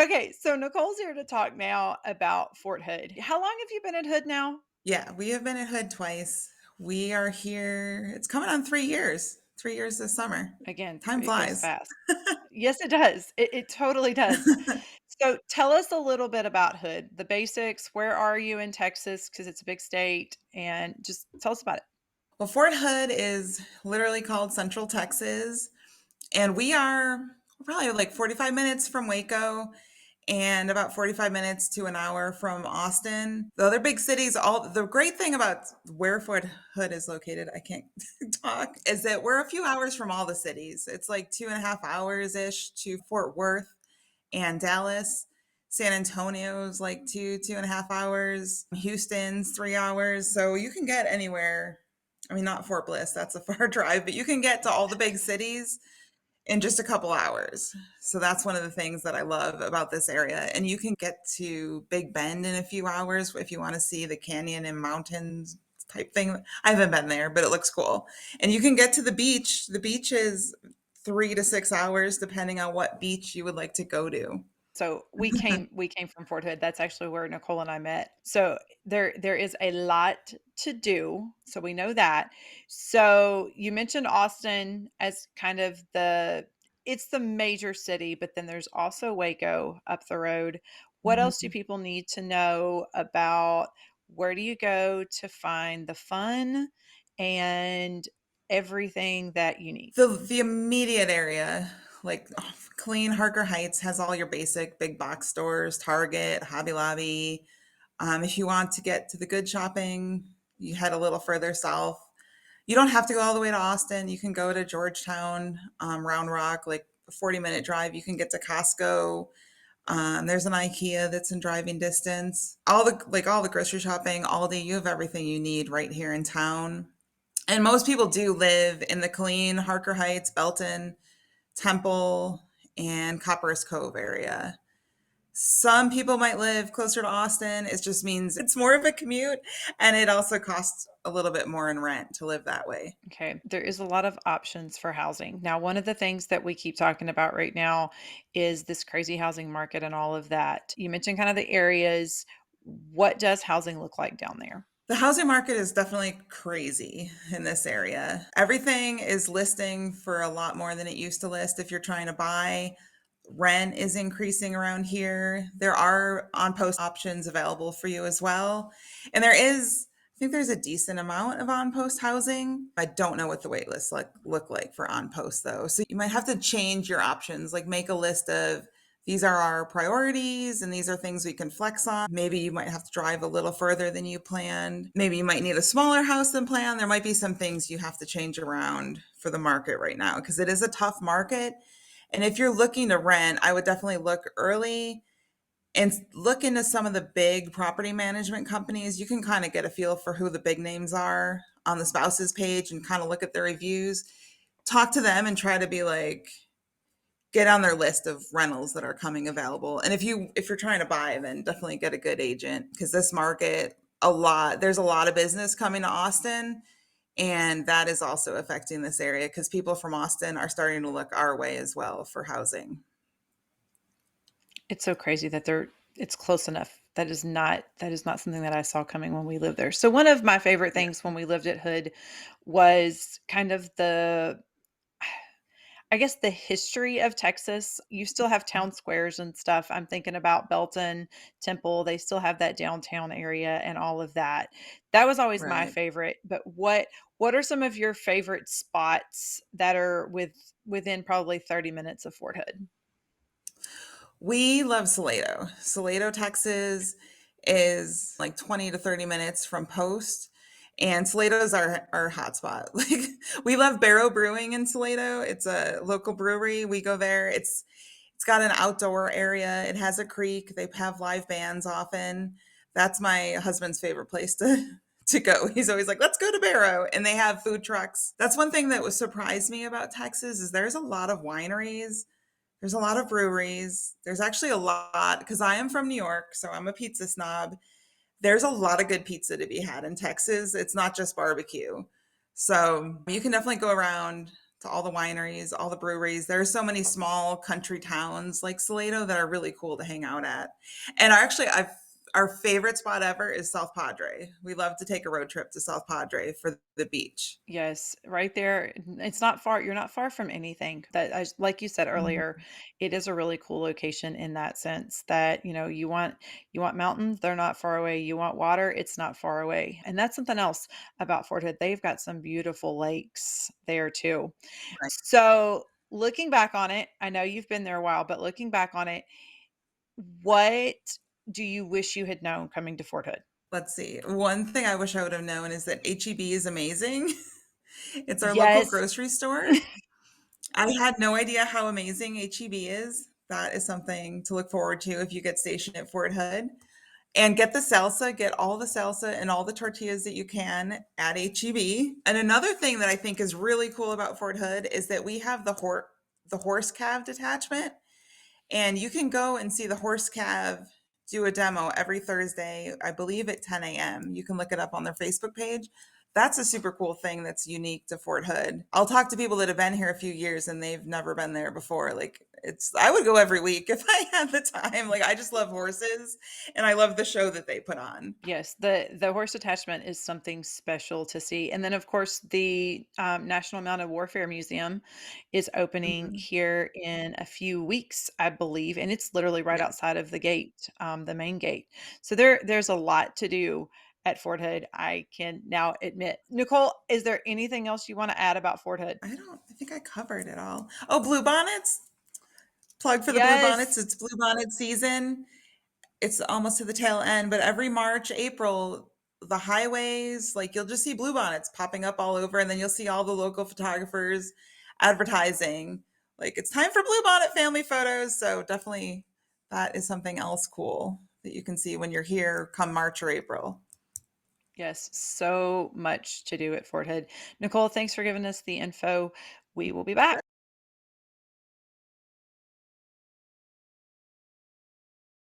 Okay, so Nicole's here to talk now about Fort Hood. How long have you been at Hood now? Yeah, we have been at Hood twice. We are here. It's coming on 3 years. 3 years this summer. Again, Time it goes flies. fast. Yes, it does. It totally does. So tell us a little bit about Hood, the basics. Where are you in Texas? Because it's a big state, and just tell us about it. Well, Fort Hood is literally called Central Texas, and we are probably like 45 minutes from Waco and about 45 minutes to an hour from Austin. The other big cities, all the great thing about where Fort Hood is located, I can't talk, is that we're a few hours from all the cities. It's like 2.5 hours ish to Fort Worth and Dallas. San Antonio's like 2.5 hours. Houston's 3 hours. So you can get anywhere. I mean, not Fort Bliss, that's a far drive, but you can get to all the big cities in just a couple hours. So that's one of the things that I love about this area. And you can get to Big Bend in a few hours if you want to see the canyon and mountains type thing. I haven't been there, but it looks cool. And you can get to the beach. The beach is 3 to 6 hours, depending on what beach you would like to go to. So we came from Fort Hood. That's actually where Nicole and I met. So there is a lot to do. So we know that. So you mentioned Austin as kind of it's the major city, but then there's also Waco up the road. What else do Mhm. people need to know about where do you go to find the fun and everything that you need? The immediate area, like clean Harker Heights, has all your basic big box stores, Target, Hobby Lobby. If you want to get to the good shopping, you head a little further south. You don't have to go all the way to Austin. You can go to Georgetown, Round Rock, like a 40-minute drive. You can get to Costco. There's an IKEA that's in driving distance. All the grocery shopping, Aldi, you have everything you need right here in town. And most people do live in the Killeen, Harker Heights, Belton, Temple, and Copperas Cove area. Some people might live closer to Austin. It just means it's more of a commute, and it also costs a little bit more in rent to live that way. Okay, there is a lot of options for housing. Now, one of the things that we keep talking about right now is this crazy housing market and all of that. You mentioned kind of the areas. What does housing look like down there? The housing market is definitely crazy in this area. Everything is listing for a lot more than it used to list. If you're trying to buy, rent is increasing around here. There are on post options available for you as well. And I think there's a decent amount of on post housing. I don't know what the wait lists look like for on post though. So you might have to change your options, like make a list of these are our priorities and these are things we can flex on. Maybe you might have to drive a little further than you planned. Maybe you might need a smaller house than planned. There might be some things you have to change around for the market right now because it is a tough market. And if you're looking to rent, I would definitely look early and look into some of the big property management companies. You can kind of get a feel for who the big names are on the spouses page and kind of look at their reviews. Talk to them and try to be like, get on their list of rentals that are coming available. And if you're trying to buy, then definitely get a good agent because this market, there's a lot of business coming to Austin, and that is also affecting this area because people from Austin are starting to look our way as well for housing. It's so crazy that it's close enough. That is not something that I saw coming when we lived there. So one of my favorite Yeah. things when we lived at Hood was kind of I guess the history of Texas. You still have town squares and stuff. I'm thinking about Belton, Temple. They still have that downtown area and all of that. That was always my Right. favorite. But what are some of your favorite spots that are within probably 30 minutes of Fort Hood? We love Salado. Salado, Texas is like 20 to 30 minutes from Post. And Salado is our hotspot. Like we love Barrow Brewing in Salado. It's a local brewery. We go there. It's got an outdoor area. It has a creek. They have live bands often. That's my husband's favorite place to go. He's always like, let's go to Barrow. And they have food trucks. That's one thing that was surprised me about Texas is there's a lot of wineries, there's a lot of breweries. There's actually a lot because I am from New York, so I'm a pizza snob. There's a lot of good pizza to be had in Texas. It's not just barbecue. So you can definitely go around to all the wineries, all the breweries. There are so many small country towns like Salado that are really cool to hang out at. And actually, our favorite spot ever is South Padre. We love to take a road trip to South Padre for the beach. Yes, right there. It's not far. You're not far from anything. That, like you said earlier, Mhm. it is a really cool location in that sense. That you want mountains, they're not far away. You want water, it's not far away. And that's something else about Fort Hood. They've got some beautiful lakes there too. Right. So looking back on it, I know you've been there a while, but looking back on it, what do you wish you had known coming to Fort Hood? Let's see. One thing I wish I would have known is that HEB is amazing. It's our local Yes. grocery store. I had no idea how amazing HEB is. That is something to look forward to if you get stationed at Fort Hood. And get the salsa, get all the salsa and all the tortillas that you can at HEB. And another thing that I think is really cool about Fort Hood is that we have the horse calf detachment, and you can go and see the horse calf do a demo every Thursday, I believe at 10 a.m. You can look it up on their Facebook page. That's a super cool thing that's unique to Fort Hood. I'll talk to people that have been here a few years and they've never been there before. Like I would go every week if I had the time. Like I just love horses and I love the show that they put on. Yes, the horse attachment is something special to see, and then, of course, the, National Mounted Warfare Museum is opening Mhm. here in a few weeks, I believe, and it's literally right Yeah. outside of the gate, the main gate. So there's a lot to do at Fort Hood, I can now admit. Nicole, is there anything else you wanna add about Fort Hood? I think I covered it all. Oh, bluebonnets. Plug for the bluebonnets. Yes. It's bluebonnet season. It's almost to the tail end, but every March, April, the highways, like you'll just see bluebonnets popping up all over, and then you'll see all the local photographers advertising. Like it's time for bluebonnet family photos. So definitely that is something else cool that you can see when you're here come March or April. Yes, so much to do at Fort Hood. Nicole, thanks for giving us the info. We will be back.